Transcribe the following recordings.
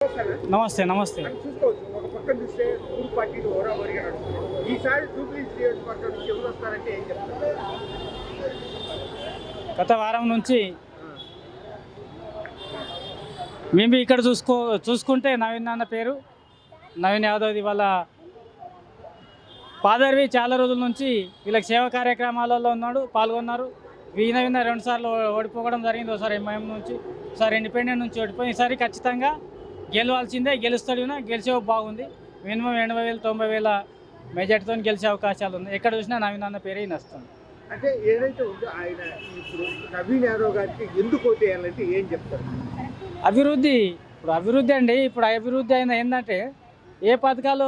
నమస్తే నమస్తే. చూసుకోవచ్చు ఒక పక్కన చూస్తే మూడు పార్టీలు హోరాహోరీగా నడుస్తున్నాయి. ఈసారి జూబ్లీస్ నియోజకవర్గం నుంచి ఎవరు వస్తారంటే ఏం చెప్తారు? గత వారం నుంచి మేము ఇక్కడ చూసుకుంటే నవీన్ అన్న పేరు నవీన్ యాదవ్ వాళ్ళ ఫాదర్వి చాలా రోజుల నుంచి వీళ్ళకి సేవా కార్యక్రమాలలో పాల్గొన్నారు. ఈయన 2 సార్లు ఓడిపోవడం జరిగింది. ఒకసారి ఎంఐఎం నుంచి, ఒకసారి ఇండిపెండెంట్ నుంచి ఓడిపోయి, ఈసారి ఖచ్చితంగా గెలవాల్సిందే. గెలుస్తాడు, గెలిచే బాగుంది. మినిమం 80,000 90,000 మెజార్టీతో గెలిచే అవకాశాలు ఉన్నాయి. ఎక్కడ చూసినా నవీన్ అన్న పేరు నస్తుంది. అంటే ఏదైతే ఉందో ఆయన ఇప్పుడు నవీన్ యాదవ్ గారికి ఎందుకు ఓటు వేయాలంటే ఏం చెప్తారు? అభివృద్ధి అండి. ఇప్పుడు అభివృద్ధి అయినా ఏంటంటే ఏ పథకాలు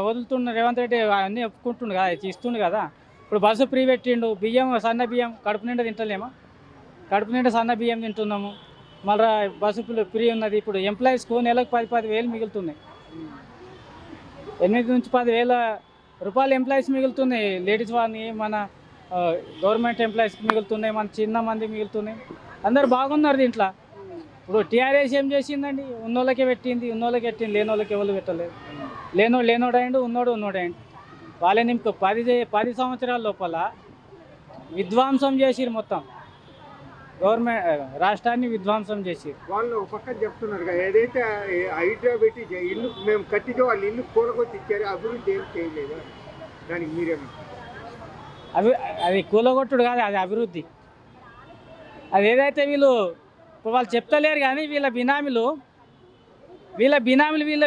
వదులుతున్న రేవంత్ రెడ్డి అన్నీ ఒప్పుకుంటుండు కదా, ఇస్తుండు కదా. ఇప్పుడు బస్సు ఫ్రీ పెట్టిండు, బియ్యం సన్న బియ్యం కడుపు నిండా తింటలేమో, కడుపు నిండా సన్న బియ్యం తింటున్నాము. మళ్ళీ బస్సు ఫ్రీ ఉన్నది. ఇప్పుడు ఎంప్లాయీస్కు నెలకు 10,000 మిగులుతున్నాయి. 8 నుంచి 10,000 రూపాయలు ఎంప్లాయీస్ మిగులుతున్నాయి. లేడీస్ వాళ్ళని, మన గవర్నమెంట్ ఎంప్లాయీస్కి మిగులుతున్నాయి, మన చిన్న మంది మిగులుతున్నాయి. అందరు బాగున్నారు దీంట్లో. ఇప్పుడు టీఆర్ఎస్ ఏం చేసిందండి? ఉన్నోళ్ళకే పెట్టింది, లేని వాళ్ళకి ఎవరు పెట్టలేదు. లేనోడైండు, ఉన్నోడైండు. వాళ్ళే నింపు 10 సంవత్సరాల లోపల విధ్వంసం చేసిరు. మొత్తం గవర్నమెంట్ రాష్ట్రాన్ని విధ్వంసం చేసిరు. వాళ్ళు ఒక పక్కన చెప్తున్నారు ఏదైతే హైడ్రా పెట్టి ఇల్లు మేము కట్టితే వాళ్ళు ఇల్లు కూలగొట్టి ఇచ్చారు, అభివృద్ధి ఏం చేయలేదు. దానికి మీరేమో అది కూలగొట్టుడు కాదు, అది అభివృద్ధి. అది ఏదైతే వీళ్ళు చెప్తలేరు కానీ వీళ్ళ బినామీలు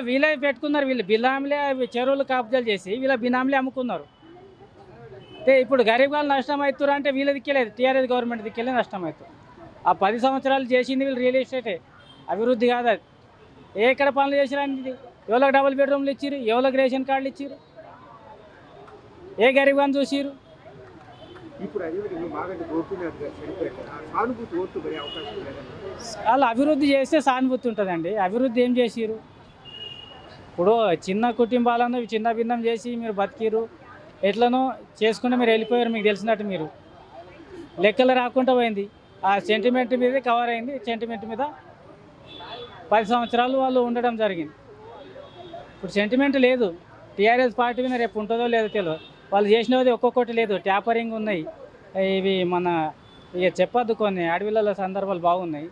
వీళ్ళే పెట్టుకున్నారు. వీళ్ళు బినామీలే చెరువులు కబ్జాలు చేసి వీళ్ళ బినామీలే అమ్ముకున్నారు. అంటే ఇప్పుడు గరీబ్ వాళ్ళు నష్టం అవుతారు అంటే వీళ్ళ దిక్కేలేదు, టీఆర్ఎస్ గవర్నమెంట్ దిక్కేలే నష్టం అవుతారు. ఆ 10 సంవత్సరాలు చేసింది వీళ్ళు రియల్ ఎస్టేటే, అభివృద్ధి కాదు అది. ఎక్కడ పనులు చేసిరండి? ఎవరికి డబుల్ బెడ్రూమ్లు ఇచ్చిరు, ఎవరికి రేషన్ కార్డులు ఇచ్చిరు, ఏ గరీబ్ అని చూసిరు? ఇప్పుడు వాళ్ళు అభివృద్ధి చేస్తే సానుభూతి ఉంటుందండి. అభివృద్ధి ఏం చేసిరు? ఇప్పుడు చిన్న కుటుంబాలను చిన్న భిన్నం చేసి మీరు బతికిరు, ఎట్లనో చేసుకుంటే మీరు వెళ్ళిపోయారు. మీకు తెలిసినట్టు మీరు లెక్కలు రాకుండా పోయింది. ఆ సెంటిమెంట్ మీదే కవర్ అయింది. సెంటిమెంట్ మీద 10 సంవత్సరాలు వాళ్ళు ఉండడం జరిగింది. ఇప్పుడు సెంటిమెంట్ లేదు. టీఆర్ఎస్ పార్టీ మీద రేపు ఉంటుందో లేదో తెలియదు. వాళ్ళు చేసినది ఒక్కొక్కటి లేదు, ట్యాపరింగ్ ఉన్నాయి. ఇవి మన ఇక చెప్పొద్దు, కొన్ని అడవిలలో సందర్భాలు బాగున్నాయి.